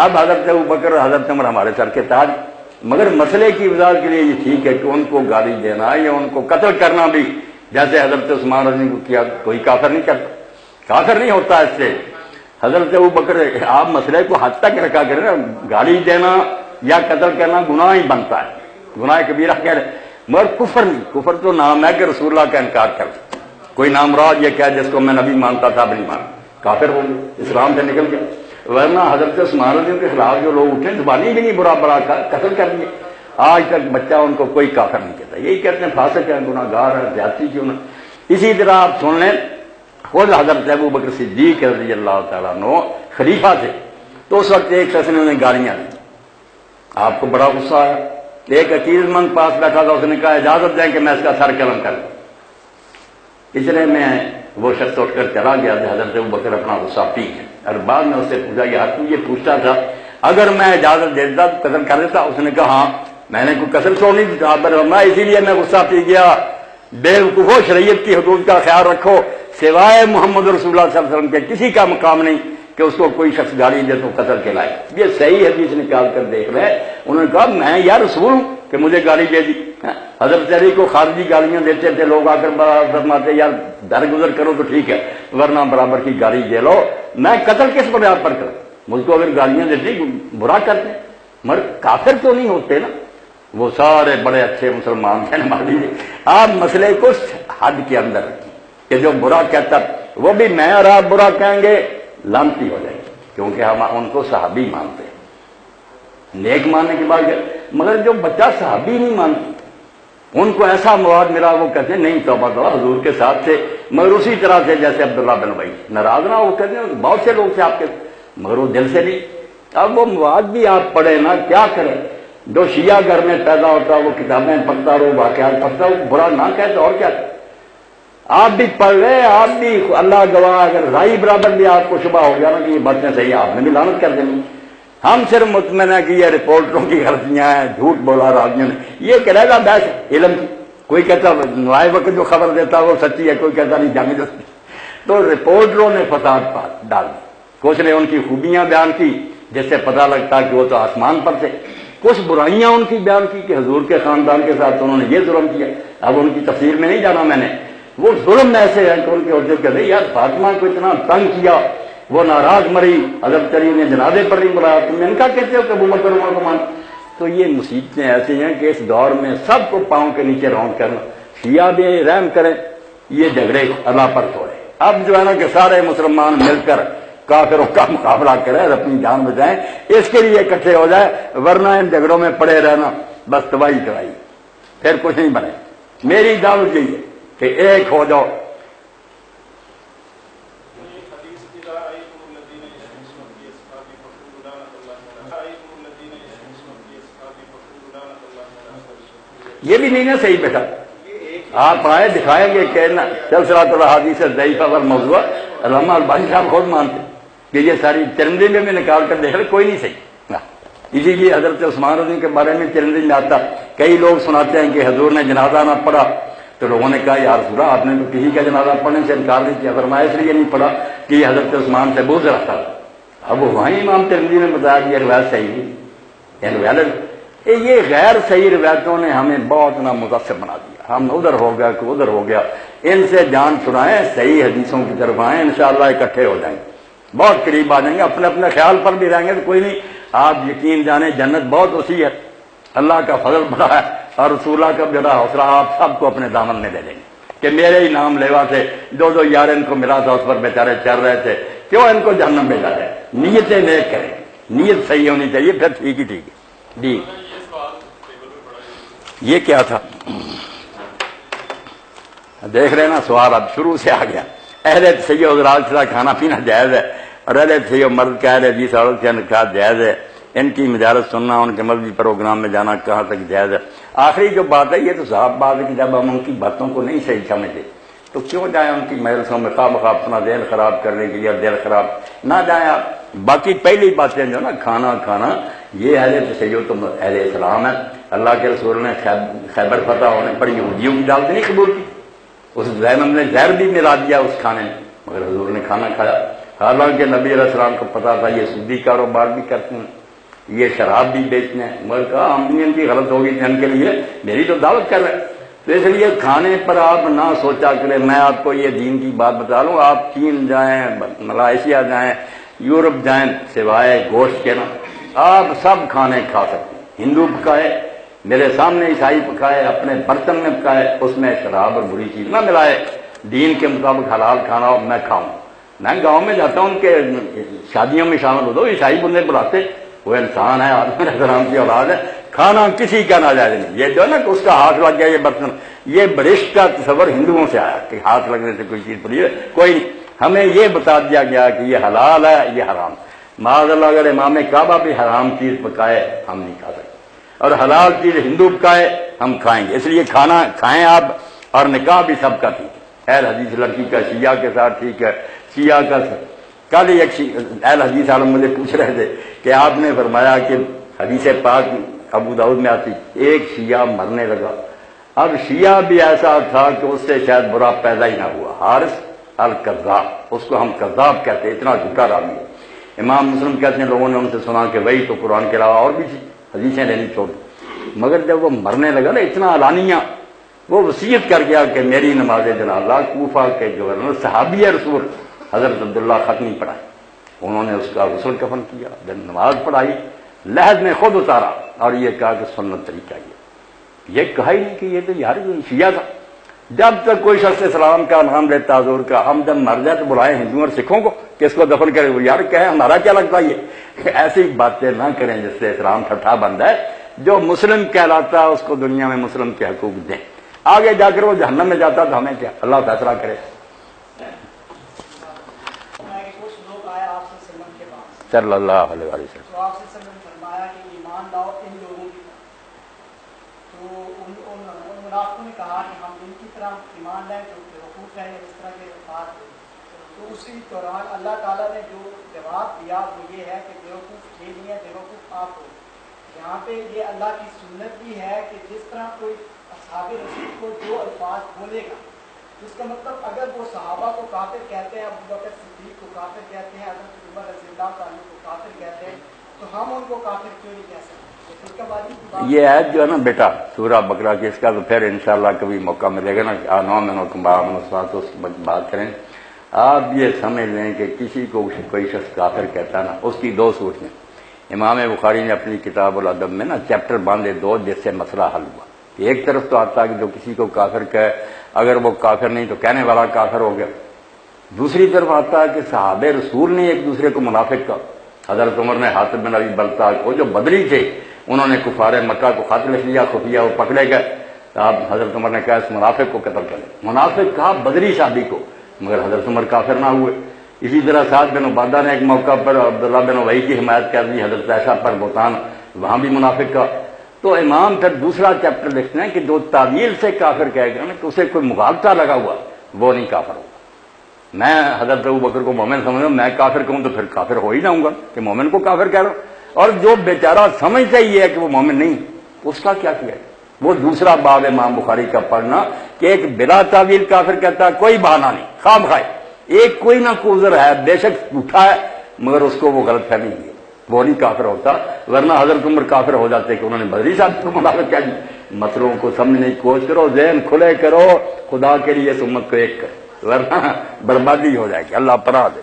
اب حضرت ابوبکر اور حضرت عمر ہمارے سر کے تاج، مگر مسئلے کی وضاحت کے لیے یہ ٹھیک ہے کہ ان کو گالی دینا یا ان کو قتل کرنا بھی جیسے حضرت عثمان رضی کو کیا کوئی کافر نہیں کرتا، کافر نہیں ہوتا اس سے۔ حضرت ابوبکر آپ مسئلے کو حد تک رکھا کریں نا، گالی دینا یا قتل کرنا گناہ ہی بنتا ہے، گناہ کبیرہ کہہ رہے، مگر کفر نہیں۔ کفر تو نام ہے کہ رسول اللہ کا انکار کر، کوئی نامراد یہ کہہ جس کو میں نبی مانتا تھا اب نہیں مانتا، کافر ہو گئے، اسلام سے نکل گیا۔ ورنہ حضرت عثمان رضی کے خلاف جو لوگ اٹھے زبانی بھی نہیں برا بڑا قتل کر دیے، آج تک بچہ ان کو کوئی کافر نہیں کہتا، یہی کہتے ہیں فاسق ہے، گناہ گار ہے، زیادتی کیوں نہ۔ اسی طرح آپ سن لیں خود حضرت ابوبکر صدیق رضی اللہ تعالیٰ عنہ خلیفہ تھے، تو اس وقت ایک شخص نے انہیں گالیاں دی، آپ کو بڑا غصہ آیا، ایک عقیدت مند پاس بیٹھا تھا، اس نے کہا اجازت دیں کہ میں اس کا سر قلم کر لوں۔ اتنے میں وہ شخص اٹھ کر چلا گیا کہ حضرت ابوبکر اپنا غصہ پی گئے، اور بعد میں اس سے پوچھا یار تو یہ پوچھتا تھا اگر میں اجازت دیتا تو قتل کر دیتا؟ اس نے کہا ہاں، میں نے کوئی قتل چھوڑ نہیں دیتا، میں اسی لیے میں غصہ پی گیا۔ بے وقوفو، شریعت کی حدود کا خیال رکھو، سوائے محمد رسول اللہ صلی اللہ علیہ وسلم کے کسی کا مقام نہیں کہ اس کو کوئی شخص گالی دے تو قتل کے لائے۔ یہ صحیح حدیث نکال کر دیکھ رہے ہیں، انہوں نے کہا میں یا رسول ہوں کہ مجھے گالی دے دی؟ حضرت علی کو خارجی گالیاں دیتے تھے لوگ، آ کر فرماتے یار درگزر کرو تو ٹھیک ہے ورنہ برابر کی گالی دے لو، میں قتل کس بنیاد پر کروں؟ مجھ کو اگر گالیاں دیتے برا کرتے، مگر کافر تو نہیں ہوتے نا، وہ سارے بڑے اچھے مسلمان تھے نمازی۔ آپ مسئلے کو حد کے اندر رکھیں کہ جو برا کہتا وہ بھی میں اور آپ برا کہیں گے لعنتی ہو جائے گی، کیونکہ ہم ان کو صحابی مانتے ہیں، نیک ماننے کی بات ہے، مگر جو بچہ صحابی نہیں مانتا ان کو ایسا مواد ملا وہ کہتے ہیں نہیں توبہ توبہ حضور کے ساتھ تھے، مگر اسی طرح سے جیسے عبداللہ بن ابی، ناراض نہ وہ کہتے ہیں بہت سے لوگ تھے آپ کے، مگر وہ دل سے نہیں۔ اب وہ مواد بھی آپ پڑھیں نا، کیا کریں؟ جو شیعہ گھر میں پیدا ہوتا وہ کتابیں پڑھتا رہو، واقعات پڑھتا وہ برا نہ کہتے اور کیا کریں؟ آپ بھی پڑھ رہے، آپ بھی اللہ گواہ، اگر رائی برابر بھی آپ کو شبہ ہو گیا نا کہ یہ باتیں صحیح، آپ نے بھی لعنت کر دینی۔ ہم صرف مطمئن ہے کہ یہ رپورٹروں کی غلطیاں ہیں، جھوٹ بولا راویوں نے، یہ کہ رہے گا بحث علم کی، کوئی کہتا نوائے وقت جو خبر دیتا وہ سچی ہے، کوئی کہتا نہیں جانگ جو، تو رپورٹروں نے فساد ڈال دی، کچھ نے ان کی خوبیاں بیان کی جس سے پتہ لگتا کہ وہ تو آسمان پر تھے، کچھ برائیاں ان کی بیان کی کہ حضور کے خاندان کے ساتھ انہوں نے یہ ظلم کیا، اب ان کی تفسیر میں نہیں جانا میں نے، وہ ظلم ایسے ہیں کہ ان کے عہدے کہتے یار فاطمہ کو اتنا تنگ کیا، وہ ناراض مری، حضرت علی نے جنازے پر نہیں بلایا، تم ان کا کہتے ہو کہ ابوبکر عمر کو مان۔ تو یہ مصیبتیں ایسی ہیں کہ اس دور میں سب کو پاؤں کے نیچے راؤنڈ کرنا، شیعہ بھی رحم کریں، یہ جھگڑے اللہ پر چھوڑے۔ اب جو ہے نا کہ سارے مسلمان مل کر کافروں کا مقابلہ کریں اور اپنی جان بچائیں، اس کے لیے اکٹھے ہو جائے، ورنہ ان جھگڑوں میں پڑے رہنا بس تباہی کرائی، پھر کچھ نہیں بنے۔ میری دعوت یہی ہے کہ ایک ہو جاؤ۔ یہ بھی نہیں نا صحیح بیٹا، آپ آئے دکھائیں گے کہ سلسلہ الاحادیث الضعیفہ والموضوعہ، علامہ البانی صاحب خود مانتے کہ یہ ساری ترمذی میں نکال کر دیکھ لیں کوئی نہیں صحیح۔ اسی لیے حضرت عثمان رضی کے بارے میں ترمذی میں آتا، کئی لوگ سناتے ہیں کہ حضور نے جنازہ نہ پڑھا، تو لوگوں نے کہا یا رسول اللہ آپ نے تو کسی کا جنازہ پڑھنے سے انکار نہیں کیا، فرمایا اس لیے نہیں پڑھا کہ یہ حضرت عثمان سے بغض رکھتا تھا۔ اب وہیں امام ترمذی نے بتایا کہ یہ روایت صحیح نہیں، یہ غیر صحیح روایتوں نے ہمیں بہت نا متاثر بنا دیا، ہم ادھر ہو گیا کہ ادھر ہو گیا، ان سے جان چھڑائیں، صحیح حدیثوں کی طرف آئیں، انشاءاللہ اکٹھے ہو جائیں گے، بہت قریب آ جائیں گے، اپنے اپنے خیال پر بھی رہیں گے تو کوئی نہیں، آپ یقین جانیں جنت بہت وسیع ہے، اللہ کا فضل بڑا ہے، اور رسول اللہ کا بڑا حوصلہ آپ سب کو اپنے دامن میں لے لیں گے کہ میرے ہی نام لیوا سے دو یار ان کو ملا تھا، اس پر بیچارے چل رہے تھے، کیوں ان کو جہنم بھیجا جائے؟ نیتیں نیک کریں، نیت صحیح ہونی چاہیے، پھر ٹھیک ہی ٹھیک ہے جی۔ یہ کیا تھا دیکھ رہے نا سوال اب شروع سے آ گیا، اہل تشیع حضرات کا کھانا پینا جائز ہے، اور اہل تشیع مرد کا اہل حدیث عورت کا نکاح جائز ہے، ان کی مجالس سننا، ان کے مذہبی پروگرام میں جانا کہاں تک جائز ہے۔ آخری جو بات ہے یہ تو صاحب بات ہے کہ جب ہم ان کی باتوں کو نہیں صحیح سمجھتے تو کیوں جائیں ان کی مجلسوں میں خواہ مخواہ اپنا دل خراب کرنے کے لیے، دل خراب نہ جائیں آپ۔ باقی پہلی باتیں جو نا کھانا یہ اہل تشیع تو اہل اسلام ہے، اللہ کے رسول نے خیبر فتح ہونے پر یہودیوں کی دعوت نہیں قبول کی، اس زینب نے زہر بھی ملا دیا اس کھانے میں، مگر حضور نے کھانا کھایا۔ حالانکہ نبی علیہ السلام کو پتا تھا یہ سودی کاروبار بھی کرتے ہیں، یہ شراب بھی بیچتے ہیں، مگر کہا ہم بھی ان کی غلط ہوگی جن کے لیے میری تو دعوت کر رہے ہیں۔ تو اس لیے کھانے پر آپ نہ سوچا کریں۔ میں آپ کو یہ دین کی بات بتا لوں، آپ چین جائیں، ملائیشیا جائیں، یورپ جائیں، سوائے گوشت کے نا آپ سب کھانے کھا سکتے ہیں۔ ہندو پکائے، میرے سامنے عیسائی پکائے، اپنے برتن میں پکائے، اس میں شراب اور بری چیز نہ ملائے، دین کے مطابق حلال کھانا ہو میں کھاؤں۔ میں گاؤں میں جاتا ہوں، ان کے شادیوں میں شامل ہو دو، عیسائی بندے بلاتے، وہ انسان ہے، آدم علیہ السلام کی اولاد ہے، کھانا کسی کا ناجائز نہیں۔ یہ جو ہے نا کہ اس کا ہاتھ لگ گیا یہ برتن، یہ برشت کا تصور ہندوؤں سے آیا کہ ہاتھ لگنے سے کوئی چیز بری ہے، کوئی نہیں۔ ہمیں یہ بتا دیا گیا کہ یہ حلال ہے، یہ حرام۔ معاذ اللہ اگر امام کعبہ بھی حرام چیز پکائے ہم نہیں کھا سکتے، اور حلال چیز ہندو پکائے ہم کھائیں گے۔ اس لیے کھانا کھائیں آپ، اور نکاح بھی سب کا ٹھیک ہے۔ اہل حدیث لڑکی کا شیعہ کے ساتھ ٹھیک ہے، شیعہ کا کل ایک اہل حدیث عالم مجھے پوچھ رہے تھے کہ آپ نے فرمایا کہ حدیث پاک ابو داؤد میں آتی ایک شیعہ مرنے لگا۔ اب شیعہ بھی ایسا تھا کہ اس سے شاید برا پیدا ہی نہ ہوا، حارث القذاب، اس کو ہم قذاب کہتے ہیں، اتنا جھوٹا راوی ہے۔ امام مسلم کہتے ہیں لوگوں نے ان سے سنا کہ وہی تو قرآن کے علاوہ اور بھی حدیثیں لینی چھوڑ دی، مگر جب وہ مرنے لگا نا اتنا علانیہ، وہ وصیت کر گیا کہ میری نماز جنازہ کوفہ کے گورنر صحابی رسول حضرت عبداللہ ختمی پڑھائی، انہوں نے اس کا غسل کفن کیا، جب نماز پڑھائی لحد میں خود اتارا اور یہ کہا کہ سنت طریقہ یہ کہا ہی نہیں کہ یہ تو یار شیعہ تھا۔ جب تک کوئی شخص اسلام کا نام لیتا حضور کا، ہم جب مر جائے تو بلائیں ہندوؤں اور سکھوں کو کہ اس کو دفن کرے، وہ یار کہے ہمارا کیا لگتا ہے یہ ایسی باتیں نہ کریں جس سے اسلام ٹھٹھا بن جائے۔ جو مسلم کہلاتا ہے اس کو دنیا میں مسلم کے حقوق دیں، آگے جا کر وہ جہنم میں جاتا تو ہمیں کیا، اللہ فیصلہ کرے۔ صلی اللہ علیہ وسلم تو آپ سے فرمایا کہ ایمان لاؤ ان لوگوں کی طرح، تو ان منافقوں نے کہا کہ ہم ان کی طرح ایمان لائیں جو بیوقوف ہے، اس طرح کے بات ہوئی۔ تو اسی دوران اللہ تعالیٰ نے جو جواب دیا وہ یہ ہے کہ بیوقوف یہ نہیں ہے، بیوقوف آپ ہو۔ یہاں پہ یہ اللہ کی سنت بھی ہے کہ جس طرح کوئی اصحاب رسول کو جو الفاظ بولے گا، اس کا مطلب اگر وہ صحابہ کو کافر کہتے ہیں، ابو بکر صدیق کو کافر کہتے ہیں، حضرت عمر رضی اللہ عنہ کو کافر کہتے ہیں، تو ہم ان کو کافر کیوں نہیں کہہ سکتے؟ یہ ہے جو ہے نا بیٹا سورہ بقرہ کی، اس کا تو پھر انشاءاللہ کبھی موقع ملے گا نا، تو اس کی بات کریں۔ آپ یہ سمجھ لیں کہ کسی کو کوئی شخص کافر کہتا ہے نا، اس کی دو صورتیں۔ امام بخاری نے اپنی کتاب الادب میں نا چیپٹر باندھے دو، جس سے مسئلہ حل ہوا۔ ایک طرف تو آتا ہے کہ جو کسی کو کافر کہے، اگر وہ کافر نہیں تو کہنے والا کافر ہو گیا۔ دوسری طرف آتا ہے کہ صحابہ رسول نے ایک دوسرے کو منافق کہا۔ حضرت عمر نے حاتب بن ابی بلتع کو، جو بدری تھے، انہوں نے کفار مکہ کو خط لکھ لیا خفیہ، وہ پکڑے گئے۔ اب حضرت عمر نے کہا اس منافق کو قتل کریں، منافق کہا بدری صحابی کو، مگر حضرت عمر کافر نہ ہوئے۔ اسی طرح سعد بن عبادہ نے ایک موقع پر عبداللہ بن ابی کی حمایت کر دی، حضرت عائشہ پر بہتان، وہاں بھی منافق کا۔ تو امام پھر دوسرا چیپٹر لکھتے ہیں کہ جو تعویل سے کافر کہے گا نا کہ اسے کوئی مغالطہ لگا ہوا، وہ نہیں کافر ہوگا۔ میں حضرت ابوبکر کو مومن سمجھوں، میں کافر کہوں تو پھر کافر ہو ہی نہ ہوں گا کہ مومن کو کافر کہہ رہا ہوں۔ اور جو بیچارہ سمجھتا ہی ہے کہ وہ مومن نہیں، اس کا کیا کیا ہے؟ وہ دوسرا باب امام بخاری کا پڑھنا کہ ایک بلا تعویل کافر کہتا ہے، کوئی بہانہ نہیں، خواہ مخواہ ایک کوئی نہ کوئی عذر ہے، بے شک جھوٹا ہے، مگر اس کو وہ غلط فہمی ہے، وہ نہیں کافر ہوتا۔ ورنہ حضرت عمر کافر ہو جاتے کہ انہوں نے بدری صاحب کو منافق کہہ دی۔ مسئلوں کو سمجھنے کی کوشش کرو، ذہن کھلے کرو، خدا کے لیے اس امت کو ایک کرو، ورنہ بربادی ہو جائے گی۔ اللہ پناہ دے۔